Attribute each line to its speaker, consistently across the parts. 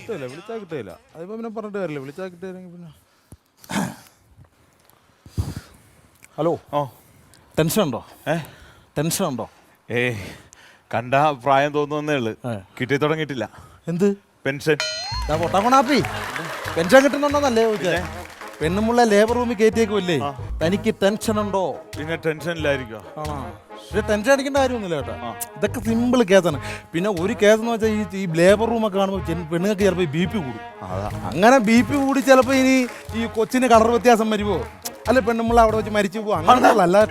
Speaker 1: വിളിച്ചാൽ കിട്ടില്ല. അതിപ്പോ പിന്നെ പറഞ്ഞിട്ട് കാര്യമില്ല. വിളിച്ചാൽ കിട്ടിയില്ലെങ്കിൽ പിന്നെ. ഹലോ. ടെൻഷൻ ഉണ്ടോ? ടെൻഷൻ ഉണ്ടോ?
Speaker 2: കണ്ട പ്രായം തോന്നുന്നേ ഉള്ളു. കിട്ടി തുടങ്ങിയിട്ടില്ല.
Speaker 1: എന്ത്
Speaker 2: പെൻഷൻ?
Speaker 1: പൊട്ടാക്കണാപ്പി പെൻഷൻ കിട്ടുന്നുണ്ടോന്നല്ലേ ചോദിച്ചേ? പെണ്ണുമുള്ള ലേബർ റൂമിൽ കയറ്റിയേക്കുമല്ലേ? തനിക്ക് ടെൻഷൻ ഉണ്ടോ?
Speaker 2: പിന്നെ ടെൻഷനിലായിരിക്കും.
Speaker 1: പക്ഷെ ടെൻഷൻ അടിക്കേണ്ട കാര്യമൊന്നുമില്ല കേട്ടോ. ഇതൊക്കെ സിമ്പിൾ കേസാണ്. പിന്നെ ഒരു കേസ് എന്ന് വെച്ചാൽ ഈ ലേബർ റൂമൊക്കെ കാണുമ്പോൾ പെണ്ണുങ്ങൾക്ക് ചിലപ്പോൾ BP കൂടും. അങ്ങനെ BP കൂടി ചിലപ്പോൾ ഇനി ഈ കൊച്ചിന് കളർ വ്യത്യാസം വരുമോ, അല്ലെ പെണ്ണുമ്പിള്ള അവിടെ വെച്ച് മരിച്ചു പോകും. അങ്ങനെയുള്ള അല്ലാതെ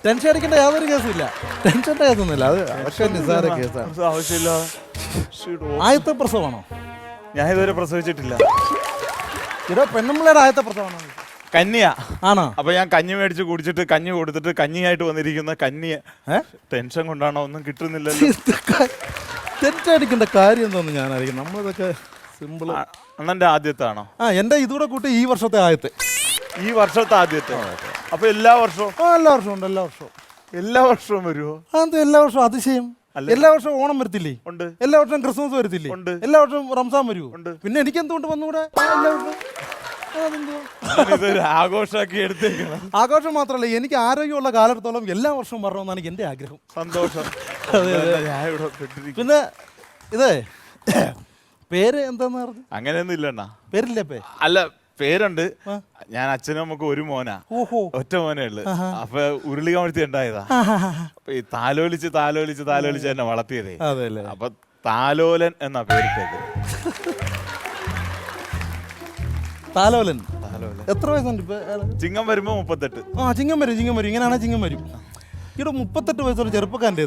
Speaker 1: ടെൻഷൻ അടിക്കേണ്ട യാതൊരു കേസും ഇല്ല. ടെൻഷൻ്റെ കേസൊന്നുമില്ല. അത് പക്ഷേ നിസ്സാര കേസാണ്.
Speaker 2: ആവശ്യമില്ല.
Speaker 1: ആദ്യത്തെ പ്രസവമാണോ?
Speaker 2: ഞാൻ ഇതുവരെ പ്രസവിച്ചിട്ടില്ല.
Speaker 1: ഇവിടെ പെണ്ണുമ്പിള്ളയുടെ ആദ്യത്തെ പ്രസവമാണോ?
Speaker 2: കന്നിയാ
Speaker 1: ആണോ?
Speaker 2: അപ്പൊ ഞാൻ കഞ്ഞി മേടിച്ച് കുടിച്ചിട്ട് കഞ്ഞി കൊടുത്തിട്ട് കഞ്ഞിയായിട്ട് വന്നിരിക്കുന്ന കന്നിയ. ടെൻഷൻ കൊണ്ടാണോ? ഒന്നും കിട്ടുന്നില്ലല്ലോ.
Speaker 1: ടെൻഷൻ അടിക്കേണ്ട കാര്യം എന്തോന്ന് ഞാനായിരിക്കും. നമ്മളിതൊക്കെ സിമ്പിൾ.
Speaker 2: അണ്ണന്റെ ആദ്യത്തെ ആണോ?
Speaker 1: എന്റെ ഇതുകൂടെ കൂട്ടി ഈ വർഷത്തെ ആദ്യത്തെ.
Speaker 2: ഈ വർഷത്തെ ആദ്യത്തെ? അപ്പൊ എല്ലാ വർഷവും?
Speaker 1: എല്ലാ വർഷവും ഉണ്ട്.
Speaker 2: എല്ലാ വർഷവും വരുമോ?
Speaker 1: അത് എല്ലാ വർഷവും അതിശയം. എല്ലാ വർഷവും ഓണം വരത്തില്ലേ?
Speaker 2: ഉണ്ട്.
Speaker 1: എല്ലാ വർഷവും ക്രിസ്മസ് വരത്തില്ലേ?
Speaker 2: ഉണ്ട്.
Speaker 1: എല്ലാ വർഷവും റംസാൻ വരുമോ?
Speaker 2: ഉണ്ട്.
Speaker 1: പിന്നെ എനിക്ക് എന്തുകൊണ്ട് വന്നുകൂടെ? എല്ലാ വർഷവും
Speaker 2: ആഘോഷമാക്കി എടുത്തേക്കണം.
Speaker 1: ആഘോഷം മാത്രമല്ല, എനിക്ക് ആരോഗ്യമുള്ള കാലത്തോളം എല്ലാ വർഷവും വരണമെന്നാണ് എന്റെ ആഗ്രഹം.
Speaker 2: സന്തോഷം.
Speaker 1: പിന്നെ ഇതേ പേര് എന്താന്ന് പറഞ്ഞു?
Speaker 2: അങ്ങനെയൊന്നും ഇല്ലണ്ണ.
Speaker 1: പേരില്ലേ?
Speaker 2: അല്ല, പേരുണ്ട്. ഞാൻ അച്ഛനും നമുക്ക് ഒരു മോനാ. ഒറ്റ മോനേ ഉള്ളു. അപ്പൊ ഉരുളി കമഴ്ത്തി ഉണ്ടായതാ. അപ്പൊ ഈ താലോലിച്ച് എന്നെ വളർത്തിയതേ. അപ്പൊ താലോലൻ എന്നാ പേരിട്ടത്.
Speaker 1: താലോലൻ. എത്ര വയസ്സുണ്ട് ഇപ്പൊ?
Speaker 2: ചിങ്ങം വരുമ്പോ 38.
Speaker 1: ചിങ്ങം വരും. ഇങ്ങനെയാണെ ചിങ്ങം വരും. ഇവിടെ 38 വയസ്സുള്ള ചെറുപ്പക്കാരൻ്റെ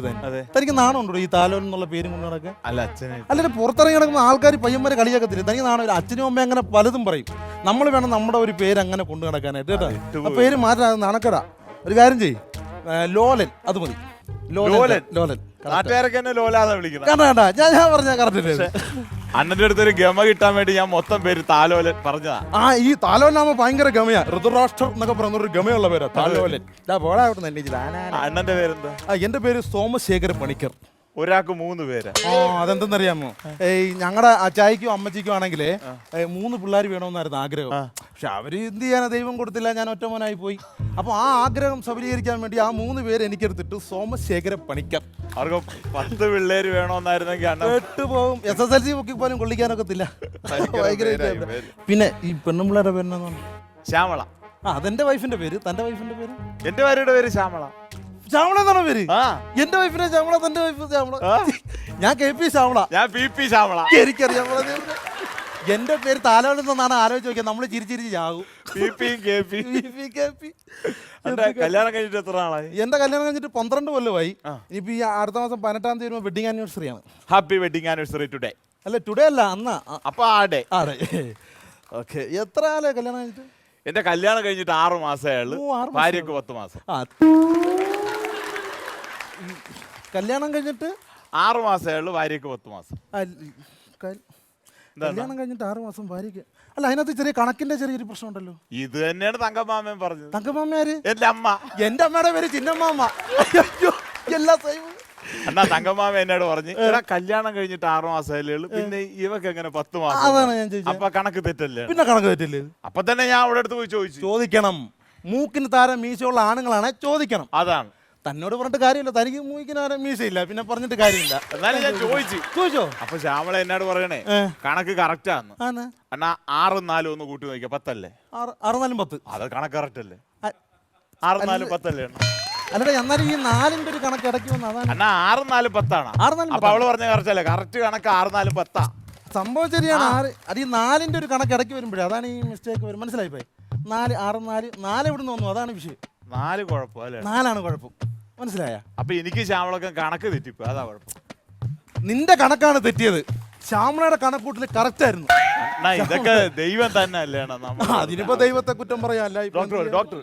Speaker 1: തനിക്ക് നാണം ഉണ്ടോ ഈ താലോലൻ എന്നുള്ള പേരും കൊണ്ട് നടക്കാൻ?
Speaker 2: അല്ല, അച്ഛനെ
Speaker 1: അല്ലെ പുറത്തിറങ്ങി നടക്കുന്ന ആൾക്കാർ പയ്യന്മാരെ കളിയാക്കത്തില്ല. തനിക്ക് നാണം? അച്ഛനും അമ്മയും അങ്ങനെ പലതും പറയും. നമ്മൾ വേണം നമ്മുടെ ഒരു പേര് അങ്ങനെ കൊണ്ടു നടക്കാനായിട്ട് കേട്ടോ. ആ പേര് മാറ്റാൻ നടക്കടാ. ഒരു കാര്യം ചെയ്യും, ലോലൻ. അത് മതി. ലോലൻ.
Speaker 2: നാട്ടുകാരൊക്കെ എന്നെ ലോലാതെ വിളിക്കണം.
Speaker 1: ഞാൻ പറഞ്ഞ കറക്റ്റ്.
Speaker 2: അണ്ണന്റെ അടുത്തൊരു ഗമ കിട്ടാൻ വേണ്ടി ഞാൻ മൊത്തം പേര് താലോലൻ പറഞ്ഞതാ.
Speaker 1: ഈ താലോലനാകുമ്പോ ഭയങ്കര ഗമയാ. ഋതുരാഷ്ട്രം എന്നൊക്കെ പറഞ്ഞൊരു ഗമയുള്ള പേരാ താലോലൻ.
Speaker 2: അണ്ണന്റെ പേരെന്താ?
Speaker 1: എന്റെ പേര് സോമശേഖര പണിക്കർ.
Speaker 2: ഒരാൾക്ക് 3 പേര്.
Speaker 1: അതെന്തെന്നറിയാമോ? ഞങ്ങളുടെ അച്ചായിക്കും അമ്മച്ചിക്കും ആണെങ്കിലേ 3 പിള്ളേർ വേണമെന്നായിരുന്നു ആഗ്രഹം. പക്ഷെ അവര് എന്ത് ചെയ്യാനാ, ദൈവം കൊടുത്തില്ല. ഞാൻ ഒറ്റ മോനായി പോയി. അപ്പൊ ആ ആഗ്രഹം സബലീകരിക്കാൻ വേണ്ടി ആ 3 പേര് എനിക്കെടുത്തിട്ട് സോമശേഖര പണിക്കർ.
Speaker 2: അവർക്ക് 10 പിള്ളേര് വേണമെന്നായിരുന്നെങ്കിൽ
Speaker 1: പോകും. SSLC ബുക്കിൽ പോലും കൊള്ളിക്കാനൊക്കത്തില്ല. പിന്നെ ഈ പെണ്ണുമ്പിള്ളേരുടെ പേരെന്നു
Speaker 2: ശ്യാമള.
Speaker 1: അതെന്റെ വൈഫിന്റെ പേര്. തന്റെ വൈഫിന്റെ പേര്?
Speaker 2: എന്റെ ഭാര്യയുടെ പേര് ശ്യാമള.
Speaker 1: ശ്യാമള എന്നാണോ പേര്? എന്റെ വൈഫിനെ ശ്യാമള, തന്റെ വൈഫ് ശ്യാമള. ഞാൻ KP ശ്യാമള.
Speaker 2: ഞാൻ PP ശ്യാമള.
Speaker 1: എനിക്കറിയാം. എന്റെ പേര് താലോലൻ എന്നാണ് ആലോചിച്ച് നോക്കിയാൽ നമ്മള് ചിരിച്ചിരിച്ച് ചാകും.
Speaker 2: കല്യാണം കഴിഞ്ഞിട്ട് എത്ര നാളായി?
Speaker 1: എന്റെ കല്യാണം കഴിഞ്ഞിട്ട് 12 കൊല്ലമായി. ഇനിയിപ്പോ ഈ അടുത്ത മാസം 18-ാം തീയതി വരുമ്പോൾ വെഡിങ് ആനിവേഴ്സറി ആണ്.
Speaker 2: Happy wedding anniversary today.
Speaker 1: അല്ല, ടുഡേ അല്ല, അന്നാ.
Speaker 2: അപ്പൊ ആടെ.
Speaker 1: ഓക്കെ. എത്ര ആളെ കല്യാണം കഴിഞ്ഞിട്ട്?
Speaker 2: എന്റെ കല്യാണം കഴിഞ്ഞിട്ട് 6 മാസമേ ഉള്ളൂ. ഭാര്യക്ക് 10 മാസം.
Speaker 1: കല്യാണം കഴിഞ്ഞിട്ട്
Speaker 2: 6 മാസമേ ഉള്ളൂ. ഭാര്യക്ക് 10 മാസം.
Speaker 1: കല്യാണം കഴിഞ്ഞിട്ട് 6 മാസം ഭാര്യക്ക്. അല്ല, അതിനകത്ത് ചെറിയ കണക്കിന്റെ ചെറിയൊരു പ്രശ്നം ഉണ്ടല്ലോ.
Speaker 2: ഇത് തന്നെയാണ് തങ്കമാമൻ പറഞ്ഞത്.
Speaker 1: തങ്കമാമയാര്?
Speaker 2: എന്റെ അമ്മ.
Speaker 1: എന്റെ അമ്മയുടെ പേര് ചിന്നമ്മാമ. എല്ലാ
Speaker 2: എന്നാ തങ്കമാമ എന്നോട് പറഞ്ഞു, കല്യാണം കഴിഞ്ഞിട്ട് 6 മാസമല്ലേ ഉള്ളൂ, പിന്നെ ഇവക്ക് എങ്ങനെ 10 മാസം?
Speaker 1: അതാണ് ഞാൻ ചോദിച്ചത്.
Speaker 2: അപ്പൊ കണക്ക് തെറ്റല്ലേ?
Speaker 1: പിന്നെ കണക്ക് തെറ്റല്ലേ?
Speaker 2: അപ്പൊ തന്നെ ഞാൻ അവിടെ അടുത്ത് പോയി
Speaker 1: ചോദിക്കണം. മൂക്കിന് താരം മീശയുള്ള ആണുങ്ങളാണ് ചോദിക്കണം.
Speaker 2: അതാണ്.
Speaker 1: തന്നോട് പറഞ്ഞിട്ട് കാര്യമില്ല. തനിക്ക് മൂക്കിന് താരം മീശയില്ല, പിന്നെ പറഞ്ഞിട്ട് കാര്യമില്ല.
Speaker 2: എന്നാലും ഞാൻ ചോദിച്ചോ? അപ്പൊ ശ്യാമള എന്നോട് പറയണേ കണക്ക് കറക്റ്റ് ആന്ന്. എന്നാ 6 4 ഒന്ന് കൂട്ടി നോക്കിയാ 10 അല്ലേ?
Speaker 1: 6 4 10.
Speaker 2: അത് കണക്ക് കറക്റ്റ് അല്ലേ? 6 4 10 അല്ലേ?
Speaker 1: അല്ലടാ, എന്നാലും ഈ 4ന്റെ ഒരു കണക്ക് ഇടയ്ക്ക് വന്നു. അതാണ്.
Speaker 2: എന്നാ 6 4 10 ആണ്. അപ്പൊ അവള് പറഞ്ഞ കറക്റ്റ് അല്ലേ? കറക്റ്റ് കണക്ക് 6 4 10.
Speaker 1: സംഭവം ശരിയാണ്. അത് ഈ 4ന്റെ ഒരു കണക്ക് ഇടയ്ക്ക് വരുമ്പോഴേ അതാണ് ഈ മിസ്റ്റേക്ക് വരും. മനസ്സിലായിപ്പോയി? 4 6 4 എവിടെ നിന്ന് വന്നു? അതാണ് വിഷയം.
Speaker 2: 4 കുഴപ്പം അല്ലേ?
Speaker 1: 4 കുഴപ്പം. മനസ്സിലായ?
Speaker 2: അപ്പൊ എനിക്ക് ശ്യാമളൊക്കെ കണക്ക് തെറ്റിപ്പോ, അതാ കുഴപ്പം.
Speaker 1: നിന്റെ കണക്കാണ് തെറ്റിയത്. ശ്യാമളയുടെ കണക്കൂട്ടിൽ കറക്റ്റ് ആയിരുന്നു.
Speaker 2: ഇതൊക്കെ ദൈവം തന്നെ അല്ലേ?
Speaker 1: അതിനിപ്പോ ദൈവത്തെ കുറ്റം പറയാല്ല.
Speaker 2: ഡോക്ടർ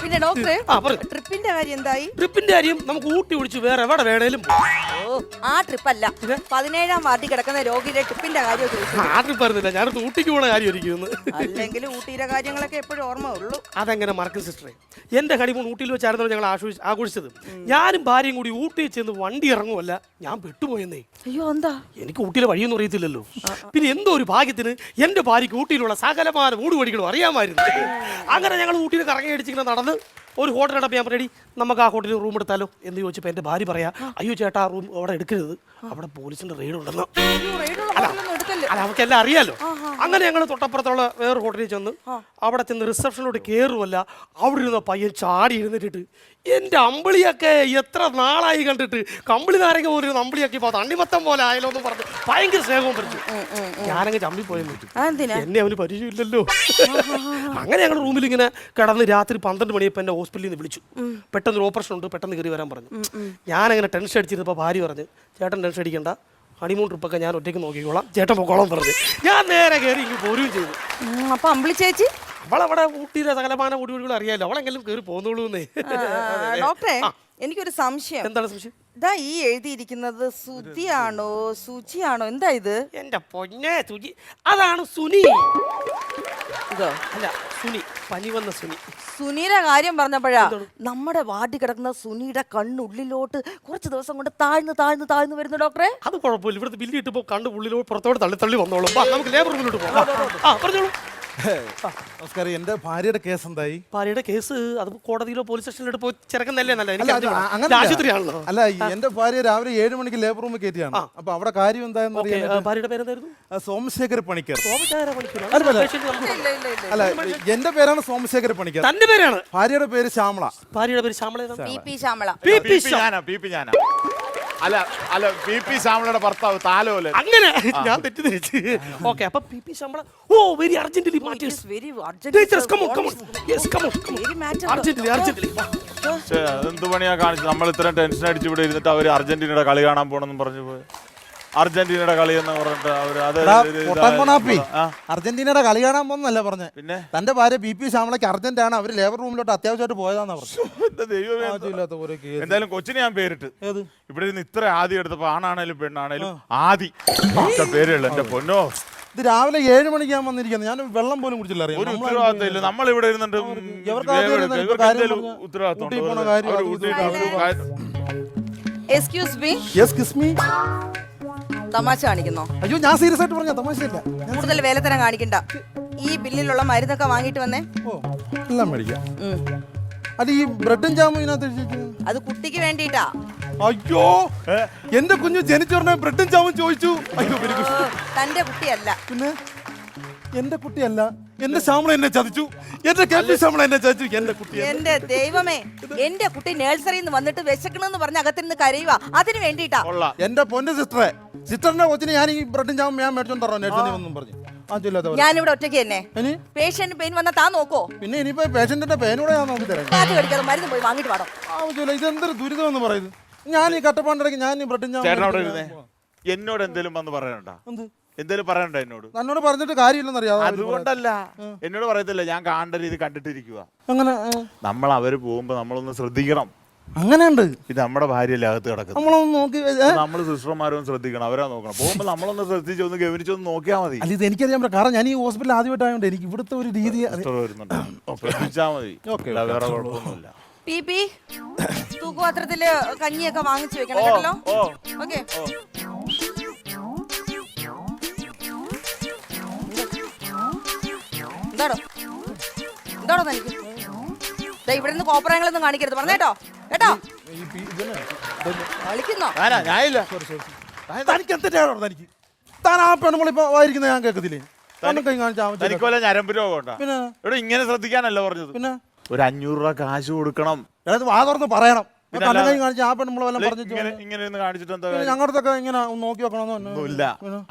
Speaker 3: പിന്നെ ഡോക്ടറെ
Speaker 4: പറയൂ.
Speaker 3: ട്രിപ്പിന്റെ കാര്യം എന്തായി?
Speaker 4: ട്രിപ്പിന്റെ കാര്യം നമുക്ക് ഊട്ടി ഒഴിച്ച് വേറെ എവിടെ വേണേലും പോകാം.
Speaker 3: ഓ ആ ട്രിപ്പല്ല, 17ാം വാർഡിൽ കിടക്കുന്ന രോഗിയുടെ ട്രിപ്പിന്റെ കാര്യം ചോദിച്ചു.
Speaker 4: ആ ട്രിപ്പ് അറിഞ്ഞില്ല, ഞാൻ ഊട്ടിക്ക് പോണ കാര്യം ഇരിക്കുന്നു.
Speaker 3: അല്ലെങ്കിൽ ഊട്ടിയിലെ കാര്യങ്ങളൊക്കെ എപ്പോഴും ഓർമ്മ ഉള്ളൂ.
Speaker 4: അതെങ്ങനെ മറക്കും സിസ്റ്ററെ? എന്റെ ഹണിമൂൺ ഊട്ടിയിൽ വെച്ചായിരുന്നു ഞങ്ങൾ ആഘോഷിച്ചത്. ഞാനും ഭാര്യയും കൂടി ഊട്ടിയിൽ ചെന്ന് വണ്ടി ഇറങ്ങുമല്ല, ഞാൻ പെട്ടുപോയെന്നേ.
Speaker 3: അയ്യോ എന്താ?
Speaker 4: എനിക്ക് ഊട്ടിയിലെ വഴിയൊന്നും അറിയത്തില്ലല്ലോ. പിന്നെ എന്തോ ഒരു ഭാഗ്യത്തിന് എന്റെ ഭാര്യയ്ക്ക് ഊട്ടിയിലുള്ള സകലമാന ഊടുവഴികളും അറിയാമായിരുന്നു. അങ്ങനെ ഞങ്ങൾ ഊട്ടിയിൽ കറങ്ങി അടിച്ചിങ്ങനെ നടന്ന് ഒരു ഹോട്ടൽ അടപ്പ് ഞാൻ റെഡി, നമുക്ക് ആ ഹോട്ടലിൽ റൂം എടുത്താലോ എന്ന് ചോദിച്ചപ്പോൾ എൻ്റെ ഭാര്യ പറയാ, അയ്യോ ചേട്ടാ ആ റൂം അവിടെ എടുക്കരുത്, അവിടെ പോലീസിന്റെ റെയ്ഡ് ഉണ്ടെന്ന്. അല്ല നമുക്കെല്ലാം അറിയാലോ. അങ്ങനെ ഞങ്ങൾ തൊട്ടപ്പുറത്തുള്ള വേറെ ഹോട്ടലിൽ ചെന്ന് അവിടെ ചെന്ന് റിസപ്ഷനിലോട്ട് കയറുമല്ല, അവിടെ ഇരുന്ന പയ്യൻ ചാടി ഇരുന്നിട്ട് എൻ്റെ അമ്പിളിയൊക്കെ എത്ര നാളായി കണ്ടിട്ട്, കമ്പിളി നാരങ്ങ പോലും അമ്പിളിയൊക്കെ ഇപ്പോൾ തണ്ണിമത്തം പോലെ ആയാലോ എന്ന് പറഞ്ഞു ഭയങ്കര സ്നേഹവും പറിച്ചു. ഞാനങ്ങ് ചമ്മി പോയെന്ന് വെച്ചു, എന്നെ അവന് പരിചയമില്ലല്ലോ. അങ്ങനെ ഞങ്ങൾ റൂമിൽ ഇങ്ങനെ കിടന്ന് രാത്രി 12 മണിയപ്പോൾ എന്നെ ഹോസ്പിറ്റലിൽ നിന്ന് വിളിച്ചു. പെട്ടെന്ന് ഒരു ഓപ്പറേഷൻ ഉണ്ട്, പെട്ടെന്ന് കയറി വരാൻ പറഞ്ഞു. ഞാനങ്ങനെ ടെൻഷൻ അടിച്ചിരുന്നപ്പോൾ ഭാര്യ പറഞ്ഞു, ചേട്ടൻ ടെൻഷൻ അടിക്കണ്ട, ഹണിമൂൺ ട്രിപ്പൊക്കെ ഞാൻ ഒറ്റയ്ക്ക് നോക്കിക്കോളാം, ചേട്ടൻ പൊക്കോളം പറഞ്ഞു. ഞാൻ നേരെ കയറി ഇങ്ങ് പോരുകയും ചെയ്തു.
Speaker 3: അപ്പൊ അമ്പിളി ചേച്ചി
Speaker 4: അവളവിടെ ഊട്ടിയിലെ സകലമാന ഒടിവുകൾ അറിയാലോ, അവളെങ്കിലും കയറി പോന്നോളൂ എന്നേ.
Speaker 3: ഡോക്ടറെ എനിക്കൊരു സംശയം.
Speaker 4: എന്താണ് സംശയം?
Speaker 3: ഇതാ ഈ എഴുതിയിരിക്കുന്നത് സുധിയാണോ സുചിയാണോ, എന്താ ഇത്?
Speaker 4: എന്റെ പൊന്നെ സുചി, അതാണ് സുനി.
Speaker 3: ഇതോ?
Speaker 4: അല്ല സുനി, പനി വന്ന സുനി.
Speaker 3: സുനിയുടെ കാര്യം പറഞ്ഞപ്പോഴാ നമ്മുടെ വാർഡിൽ കിടക്കുന്ന സുനിയുടെ കണ്ണുള്ളിലോട്ട് കുറച്ച് ദിവസം കൊണ്ട് താഴ്ന്നു താഴ്ന്നു താഴ്ന്നു വരുന്നു ഡോക്ടറെ.
Speaker 4: അത് കുഴപ്പമില്ല, ഇവിടുത്തെ ബില്ല് ഇട്ടപ്പോ കണ്ണു ഉള്ളിലോ പുറത്തോട് തള്ളി തള്ളി വന്നോളും. നമുക്ക് ലേബർ റൂമിലോട്ട് പോകാം. പറഞ്ഞോളൂ.
Speaker 1: നമസ്കാരം. എന്റെ ഭാര്യയുടെ കേസ് എന്തായി?
Speaker 4: ഭാര്യയുടെ കേസ് അത് കോടതിയിലോ പോലീസ് സ്റ്റേഷനിലോട്ട് പോയി ചെറുക്കുന്നല്ലേ നല്ല.
Speaker 1: അങ്ങനെ
Speaker 4: ആശുപത്രിയാണല്ലോ.
Speaker 1: അല്ല, എന്റെ ഭാര്യ രാവിലെ 7 മണിക്ക് ലേബർ റൂമിൽ കയറ്റിയാണ്. അപ്പൊ അവിടെ കാര്യം എന്തായെന്ന് അറിയാൻ.
Speaker 4: ഭാര്യയുടെ പേരെന്തായിരുന്നു?
Speaker 1: സോമശേഖര പണിക്കർ.
Speaker 3: ഇല്ല.
Speaker 1: അല്ല, എന്റെ പേരാണ് സോമശേഖര പണിക്കർ.
Speaker 4: തന്റെ പേരാണ്?
Speaker 1: ഭാര്യയുടെ പേര് ശ്യാമള.
Speaker 4: ഭാര്യയുടെ പേര് ശ്യാമള.
Speaker 3: ശ്യാമള.
Speaker 2: അല്ല അല്ല, പി ശ്യാമളയുടെ ഭർത്താവ് താലോലൻ.
Speaker 4: അങ്ങനെ ഞാൻ തെറ്റിദ്ധരിച്ച്. ഓക്കെ, അപ്പൊ പി ശ്യാമള. ഓ വെരി അർജന്റലി മാറ്റേഴ്സ്.
Speaker 2: എന്ത് പണിയാ കാണിച്ചു? നമ്മൾ ഇത്രയും ടെൻഷൻ അടിച്ച് ഇവിടെ ഇരുന്നിട്ട് അവര് അർജന്റീനയുടെ കളി കാണാൻ പോണെന്നും പറഞ്ഞു പോയി. അർജന്റീനയുടെ കളി എന്ന് പറഞ്ഞിട്ട് അവര്
Speaker 1: അർജന്റീനയുടെ കളി കാണാൻ പോകുന്നല്ല പറഞ്ഞ.
Speaker 2: പിന്നെ
Speaker 1: തന്റെ ഭാര്യ പി ശ്യാമളയ്ക്ക് അർജന്റ് ആണ്, അവര് ലേബർ റൂമിലോട്ട് അത്യാവശ്യമായിട്ട് പോയതാന്ന് പറഞ്ഞു.
Speaker 2: എന്തായാലും കൊച്ചിനെ ഞാൻ പേരിട്ട് ഇവിടെ ഇരുന്ന് ഇത്ര ആദ്യം എടുത്തപ്പോ ആണാണേലും പെണ്ണാണേലും ആദി പേരുള്ള എന്റെ പൊന്നോ.
Speaker 1: ഇത് രാവിലെ 7 മണിക്ക് ഞാൻ വന്നിരിക്കുന്നത്, ഞാൻ വെള്ളം പോലും കുടിച്ചില്ല. അറിയാം,
Speaker 2: ഒരു ഉത്തരവാദിത്തം ഇല്ല. നമ്മൾ ഇവിടെ ഇരുന്നിട്ട് ഉത്തരവാദിത്തം.
Speaker 3: Excuse me.
Speaker 1: Yes kiss me.
Speaker 3: തമാശ കാണിക്കുന്നോ?
Speaker 1: അയ്യോ, ഞാൻ സീരിയസ് ആയിട്ട് പറഞ്ഞ തമാശയല്ല.
Speaker 3: കൂടുതൽ വേലത്തരം കാണിക്കണ്ട. ഈ ബില്ലിലുള്ള മരുന്നൊക്കെ വാങ്ങിട്ട് വന്നേ.
Speaker 1: ഓ, എല്ലാം മേടിക്കാം. അത് ഈ ബ്രെഡും ജാമും ഇതിനകത്ത്
Speaker 3: അത് കുട്ടിക്ക് വേണ്ടിട്ടാ.
Speaker 1: അയ്യോ, എന്റെ കുഞ്ഞു ജനിച്ചോടനെ ബ്രെഡും ജാമും ചോദിച്ചു. അയ്യോ,
Speaker 3: തന്റെ കുട്ടിയല്ല.
Speaker 1: പിന്നെ എന്റെ കുട്ടിയല്ല, എന്റെ ശ്യാമള എന്നെ ചതിച്ചു. എന്റെ കെപ്പി ശ്യാമള എന്നെ ചതിച്ചു. എന്റെ കുട്ടി.
Speaker 3: എന്റെ ദൈവമേ, എന്റെ കുട്ടി നഴ്സറിയിൽ നിന്ന് വന്നിട്ട് വിശക്കണെന്ന് പറഞ്ഞ് അകത്തിരുന്ന് കരയുക, അതിന് വേണ്ടിട്ടാ.
Speaker 1: എന്റെ പൊന്നു സിസ്റ്ററിന്റെ കൊച്ചിന് ഞാൻ ഈ ബ്രെഡും ജാമും ഞാൻ മേടിച്ചോണ്ട് തരണോ നഴ്സറി വന്നും പറഞ്ഞു.
Speaker 3: ഞാനിവിടെ ഒറ്റയ്ക്ക് തന്നെ. പേഷ്യന്റ് പെയിൻ വന്നാ താ നോക്കോ?
Speaker 1: പിന്നെ ഇനിയിപ്പോ പേഷ്യന്റിന്റെ പേനൂടെ ഞാൻ നോക്കി തരാം.
Speaker 3: കടിക്കാതെ മരുന്ന് പോയി വാങ്ങിട്ട് പാടോ.
Speaker 1: ആവശ്യമില്ല, ഇതെന്തൊരു ദുരിതം എന്ന് പറയുന്നത്. ഞാൻ ഈ കട്ടപ്പാണ്ടിടയ്ക്ക് ഞാൻ ഈ ബ്രെഡും ജാമും.
Speaker 2: എന്നോട് എന്തേലും വന്ന് പറയണ്ട. എന്തേലും പറയണ്ട എന്നോട്.
Speaker 1: എന്നോട് പറഞ്ഞിട്ട് കാര്യമില്ലെന്നറിയാം.
Speaker 2: അതുകൊണ്ടല്ല, എന്നോട് പറയത്തില്ല. ഞാൻ കാണേണ്ട രീതി കണ്ടിട്ടിരിക്കുക.
Speaker 1: അങ്ങനെ
Speaker 2: നമ്മൾ അവര് പോകുമ്പോ നമ്മളൊന്ന് ശ്രദ്ധിക്കണം.
Speaker 1: അങ്ങനെയുണ്ട്.
Speaker 2: ഇത് നമ്മുടെ ഭാര്യയല്ലേ അകത്ത് കിടക്കുന്നത്.
Speaker 1: നമ്മളൊന്ന് നോക്കി,
Speaker 2: നമ്മള് സിസ്റ്റർമാരൊന്നും ശ്രദ്ധിക്കണം. അവരാ നോക്കണം. പോകുമ്പോ നമ്മളൊന്ന് ശ്രദ്ധിച്ച് ഒന്ന് ഗവനിച്ചൊന്ന് നോക്കിയാൽ മതി.
Speaker 1: അല്ല, ഇത് എനിക്കറിയാൻ പറ്റും. കാരണം ഞാൻ ഈ ഹോസ്പിറ്റലിൽ ആദ്യമായിട്ടായതുകൊണ്ട് എനിക്ക് ഇവിടുത്തെ ഒരു രീതി
Speaker 2: വരുന്നുണ്ട്. ശ്രദ്ധിച്ചാൽ മതി. വേറെ കുഴപ്പമൊന്നുമില്ല.
Speaker 3: തൂക്കുപാത്രത്തില് കഞ്ഞിയൊക്കെ വാങ്ങിച്ചു വെക്കണം കേട്ടല്ലോ. ഓക്കെ. എന്താണോ തനിക്ക്? ഇവിടെ നിന്ന് കോപ്പറങ്ങളൊന്നും കാണിക്കരുത് പറഞ്ഞേട്ടോ. കേട്ടോ? കളിക്കുന്നോ?
Speaker 1: തനിക്ക് എന്തിനാണോ തനിക്ക്? താൻ ആ പെണ്ണുങ്ങളിപ്പോ വായിരിക്കുന്ന ഞാൻ കേൾക്കത്തില്ലേ?
Speaker 2: ഞരമ്പ് രോഗം. ഇവിടെ ഇങ്ങനെ ശ്രദ്ധിക്കാനല്ല പറഞ്ഞത്. പിന്നെ ഒരു 500 രൂപ കാശ് കൊടുക്കണം.
Speaker 1: വാ തുറന്ന് പറയണം. കാണിച്ച ആ പെണ്ണുമ്പോൾ വല്ലതും പറഞ്ഞു
Speaker 2: ഇങ്ങനെ കാണിച്ചിട്ട് എന്താ
Speaker 1: ഞങ്ങളുടെ ഇങ്ങനെ നോക്കി വെക്കണമെന്നില്ല.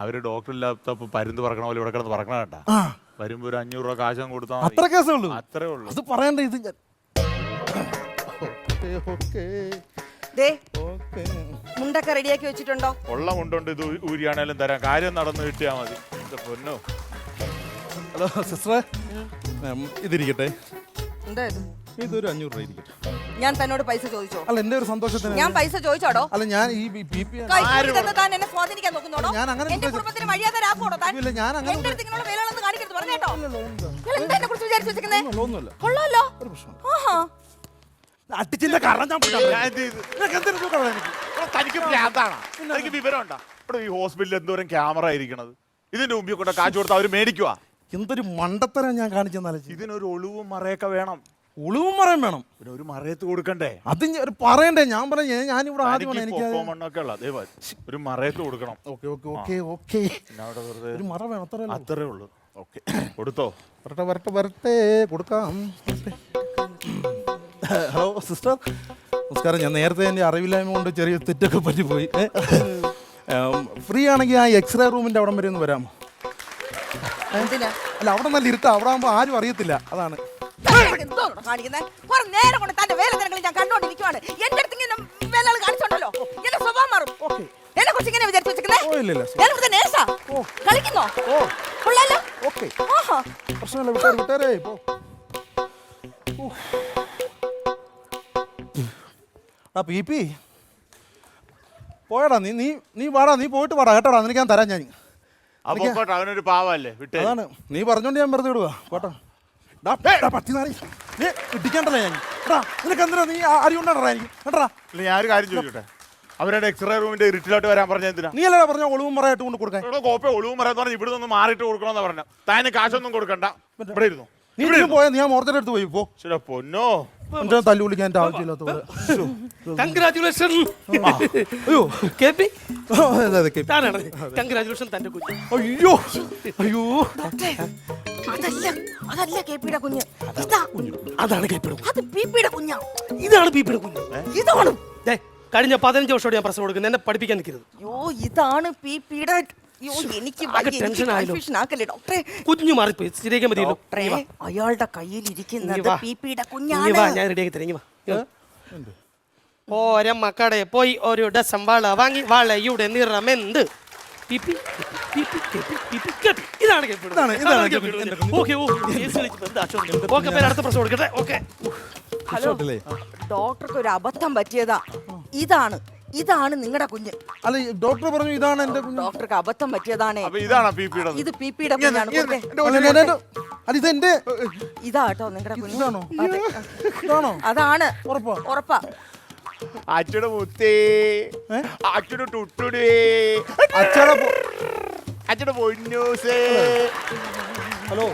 Speaker 2: അവര് ഡോക്ടർ ഇല്ലാത്തപ്പോ പരുന്ത് പറക്കണ പോലെ ഇവിടെ കിടന്ന് പറക്കണ കേട്ടാ. വരുമ്പോ ഒരു 500 രൂപ കാശം കൊടുത്താൽ
Speaker 1: അത്ര കേസേ ഉള്ളൂ.
Speaker 2: അത്രേ ഉള്ളൂ.
Speaker 1: അത് പറയണ്ട. ഇത്
Speaker 3: മുണ്ടൊക്കെ റെഡിയാക്കി വെച്ചിട്ടുണ്ടോ?
Speaker 2: ഉള്ള മുണ്ടുണ്ട്. ഇത് ഊരിയാണേലും തരാം. കാര്യം നടന്നു കിട്ടിയാ മതി. പൊന്നോ.
Speaker 1: ഹലോ സിസ്റ്ററെ, ഇതിരിക്കട്ടെ.
Speaker 3: എന്താ ഇത്?
Speaker 1: ഇതൊരു 500 രൂപ ഇരിക്കട്ടെ.
Speaker 3: ഞാൻ തന്നോട് പൈസ ചോദിച്ചോ?
Speaker 1: അല്ല എന്റെ ഒരു സന്തോഷത്തിന്
Speaker 3: ഞാൻ പൈസ ചോദിച്ചോടോ?
Speaker 1: അല്ല ഞാൻ ഈ BP
Speaker 3: കൈക്കൂലി തന്ന് താൻ എന്നെ സ്വാധീനിക്കാൻ നോക്കുന്നോടോ?
Speaker 1: ഞാൻ അങ്ങനെ
Speaker 3: എന്റെ കുടുംബത്തിന് മര്യാദരാക്കോടോ താൻ?
Speaker 1: ഇല്ല, ഞാൻ അങ്ങനെ
Speaker 3: എന്റെ അടുത്ത് ഇങ്ങനെയുള്ള വേലകളൊന്നും കാണിക്കരുത് പറഞ്ഞേട്ടോ. നിങ്ങൾ എന്താ എന്നെ കുറിച്ച് വിചാരിച്ചു വെച്ചിരിക്കുന്നേ?
Speaker 1: ഒന്നുമില്ല.
Speaker 3: കൊള്ളാലോ.
Speaker 1: ഒരു പ്രശ്നം
Speaker 3: ആഹാ.
Speaker 1: അട്ടിച്ചിന്റെ കാരണം ഞാൻ
Speaker 2: ഞാൻ എന്ത് ചെയ്തു? തനിക്ക് ഭ്രാന്താണോ? തനിക്ക് വിവരമുണ്ടോ? ഇവിടെ ഈ ഹോസ്പിറ്റലിൽ എന്തോരം ക്യാമറ ആയിരിക്കണത്. ഇതിന്റെ മുമ്പിൽ കൊണ്ട് കാശ് കൊടുത്ത് അവര് മേടിക്കുവാ.
Speaker 1: എന്തൊരു മണ്ടത്തരം ഞാൻ കാണിച്ചെന്നാലും
Speaker 2: ഇതിനൊരു ഒളിവും മറയൊക്കെ വേണം.
Speaker 1: ഒളിവും മറയും വേണം.
Speaker 2: പിന്നെ ഒരു മറയത്ത് കൊടുക്കണ്ടേ?
Speaker 1: അത് ഒരു പറയണ്ടേ? ഞാൻ പറഞ്ഞ ഞാനിവിടെ ആദ്യമാണ് എനിക്ക്
Speaker 2: മണ്ണൊക്കെ ഉള്ള ഒരു മറയത്ത് കൊടുക്കണം.
Speaker 1: ഓക്കെ ഒരു മറ വേണം,
Speaker 2: അത്രേ ഉള്ളൂ. ഓക്കെ, കൊടുത്തോ?
Speaker 1: വരട്ടെ കൊടുക്കാം. ഹലോ സിസ്റ്റർ, നമസ്കാരം. ഞാൻ നേരത്തെ എൻ്റെ അറിവില്ലായ്മ കൊണ്ട് ചെറിയ തെറ്റൊക്കെ പറ്റിപ്പോയി. ഫ്രീ ആണെങ്കിൽ ആ എക്സ്റേ റൂമിൻ്റെ അവിടം വരെ ഒന്ന് വരാമോ? അല്ല അവിടെ നല്ല ഇരുട്ടാ, അവിടെ ആകുമ്പോൾ ആരും അറിയത്തില്ല, അതാണ്.
Speaker 3: നേരം കൊണ്ട് തന്റെ വേലകൾ ഞാൻ കണ്ടോണ്ടിരിക്കുവാണ്. എന്റെ അടുത്ത് ഇങ്ങനെ വേലകൾ കാണിച്ചോണ്ടല്ലോ എന്റെ സ്വഭാവം മാറും. എന്നെ കുറിച്ച് ഇങ്ങനെ വിചാരിച്ചു വെച്ചിരിക്കുന്നേ? കളിക്കുന്നോ? കൊള്ളാലോ.
Speaker 1: പ്രശ്നമില്ല, വിട്ടേരേ പോ. ആ PP പോയടാ, നീ വാടാ, നീ പോയിട്ട് വാടാ കേട്ടോടാ, നിനക്ക് ഞാൻ തരാം. ഞാൻ
Speaker 2: അവനൊരു പാവല്ലേ, വിട്ടേ.
Speaker 1: അതാണ് നീ പറഞ്ഞോണ്ട് ഞാൻ വെറുതെ വിടുക. പോട്ടോ പട്ടി നാറി ഇടിക്കണ്ടല്ലേ ഞാൻ. നിനക്ക് എന്തിനാ, നീ അറിയുണ്ടാ എനിക്ക് കേട്ടാ.
Speaker 2: ഞാൻ ഒരു കാര്യം ചോദിച്ചോട്ടെ, അവരുടെ എക്സ്റേ റൂമിന്റെ ഇരുട്ടിലോട്ട് വരാൻ പറഞ്ഞ എന്തിനാ?
Speaker 1: നീ അല്ലടാ പറഞ്ഞ ഒളിവും മറയായിട്ട് കൊണ്ട് കൊടുക്കാൻ.
Speaker 2: കോപ്പ ഒളിവും മറയെന്ന് പറഞ്ഞാൽ ഇവിടെ നിന്ന് മാറിയിട്ട് കൊടുക്കണമെന്ന് പറഞ്ഞ. താന് കാശൊന്നും കൊടുക്കണ്ട, ഇവിടെ ഇരുന്നു.
Speaker 1: നീ ഇവിടെ പോയാ നീ ആ മോർച്ചയുടെ അടുത്ത് പോയി പോ.
Speaker 2: ശരി പൊന്നോ,
Speaker 1: തല്ലു വിളിക്കാൻ എന്റെ ആവശ്യമില്ലാത്ത പോലെ.
Speaker 4: കൺഗ്രാറ്റുലേഷൻ.
Speaker 1: അയ്യോ
Speaker 4: കൺഗ്രാറ്റുലേഷൻ തന്റെ കുഞ്ഞ്.
Speaker 1: അയ്യോ അയ്യോ
Speaker 3: അതല്ല കേപ്പിയുടെ കുഞ്ഞ്,
Speaker 4: അതാണ് കേപ്പിയുടെ കുഞ്ഞ്.
Speaker 3: അത് പിപിയുടെ കുഞ്ഞാ.
Speaker 4: ഇതാണ് പിപിയുടെ കുഞ്ഞ്.
Speaker 3: ഇതാണ്
Speaker 4: കഴിഞ്ഞ 15 വർഷത്തോടെ ഞാൻ പ്രശ്നം കൊടുക്കുന്നത്, എന്നെ പഠിപ്പിക്കാൻ നിൽക്കരുത്.
Speaker 3: അയ്യോ ഇതാണ് പിപിയുടെ. അയ്യോ എനിക്ക് കൺഫ്യൂഷൻ ആക്കല്ലേ ഡോക്ടറെ.
Speaker 4: കുഞ്ഞു മാറിപ്പോയി, ശരിയാക്കാൻ മതിയല്ലോ.
Speaker 3: അയാളുടെ കയ്യിൽ ഇരിക്കുന്നത് പിപിയുടെ കുഞ്ഞാണ്.
Speaker 4: ഞാൻ റെഡിയാക്കി തരാം. ഓരമ്മക്കടെ പോയി ഒരു ഡസം വള വാങ്ങി, വളയുടെ നിറമെന്ത്? ഇതാണ് അടുത്ത പ്രശ്നം കൊടുക്കട്ടെ. ഓക്കെ
Speaker 3: ഹലോ ഡോക്ടർക്ക് ഒരു അബദ്ധം പറ്റിയതാ. ഇതാണ് നിങ്ങളുടെ കുഞ്ഞ്.
Speaker 1: അല്ല ഡോക്ടർ പറഞ്ഞു ഇതാണ് എന്റെ കുഞ്ഞ്.
Speaker 3: ഡോക്ടർക്ക് അബദ്ധം പറ്റിയതാണ്.
Speaker 2: ഇത്
Speaker 3: പിപിയുടെ കുഞ്ഞാണ്.
Speaker 1: അല്ല ഇത് എന്റെ
Speaker 3: ഇതാട്ടോ നിങ്ങളുടെ കുഞ്ഞ്.
Speaker 1: ഇതാണോ?
Speaker 3: അതാണ് ഉറപ്പാ.
Speaker 2: അച്ഛടെ മുത്തേ, അച്ഛടെ ടുട്ടുടേ, അച്ഛടെ പൊന്നൂസേ.
Speaker 1: ഹലോ,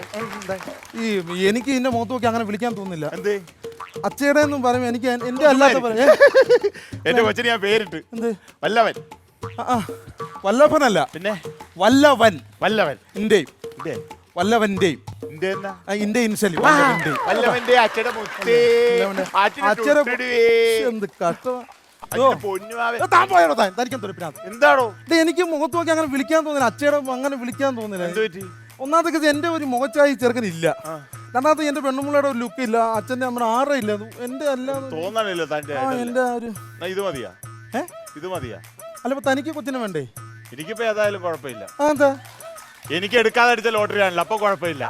Speaker 1: എനിക്ക് എന്റെ മുഖത്ത് നോക്കി അങ്ങനെ വിളിക്കാൻ തോന്നുന്നില്ല.
Speaker 2: എന്തേ?
Speaker 1: അച്ഛയുടെ എന്നും പറയും, എനിക്ക് എന്റെ അല്ലാത്ത പറയാ.
Speaker 2: എന്റെ കൊച്ചിന് ഞാൻ പേരിട്ട്
Speaker 1: എന്ത്?
Speaker 2: വല്ലവൻ.
Speaker 1: വല്ലഭനല്ല,
Speaker 2: പിന്നെ
Speaker 1: വല്ലവൻ.
Speaker 2: വല്ലവൻ
Speaker 1: ഇന്റെയും വല്ലവന്റെയും ഇന്ത്യ ഇൻസലി
Speaker 2: വല്ലവന്റെ അച്ഛടെ മുത്തേ,
Speaker 1: എന്ത് കഷ്ടം.
Speaker 2: എന്താണോ
Speaker 1: എനിക്ക് മുഖത്ത് നോക്കി അങ്ങനെ വിളിക്കാൻ തോന്നില്ല. അച്ഛയുടെ അങ്ങനെ വിളിക്കാൻ തോന്നില്ല. ഒന്നാമത്തെ എന്റെ ഒരു മുഖച്ചായി ചെറുക്കനില്ല. രണ്ടാമത്തെ എന്റെ പെണ്ണുമുള്ളയുടെ ഒരു ലുക്ക് ഇല്ല. അച്ഛന്റെ നമ്മുടെ ആറേ ഇല്ല. എന്റെ അല്ലാതെ
Speaker 2: തോന്നണില്ല.
Speaker 1: എന്റെ ഒരു
Speaker 2: ഇത് മതിയാ? ഇത് മതിയാ?
Speaker 1: അല്ല തനിക്ക് കൊച്ചിനെ വേണ്ടേ?
Speaker 2: എനിക്കിപ്പോ ഏതായാലും കുഴപ്പമില്ല.
Speaker 1: എന്താ?
Speaker 2: എനിക്ക് എടുക്കാതെ അടിച്ച ലോട്ടറി ആണല്ലോ, അപ്പൊ കുഴപ്പമില്ല.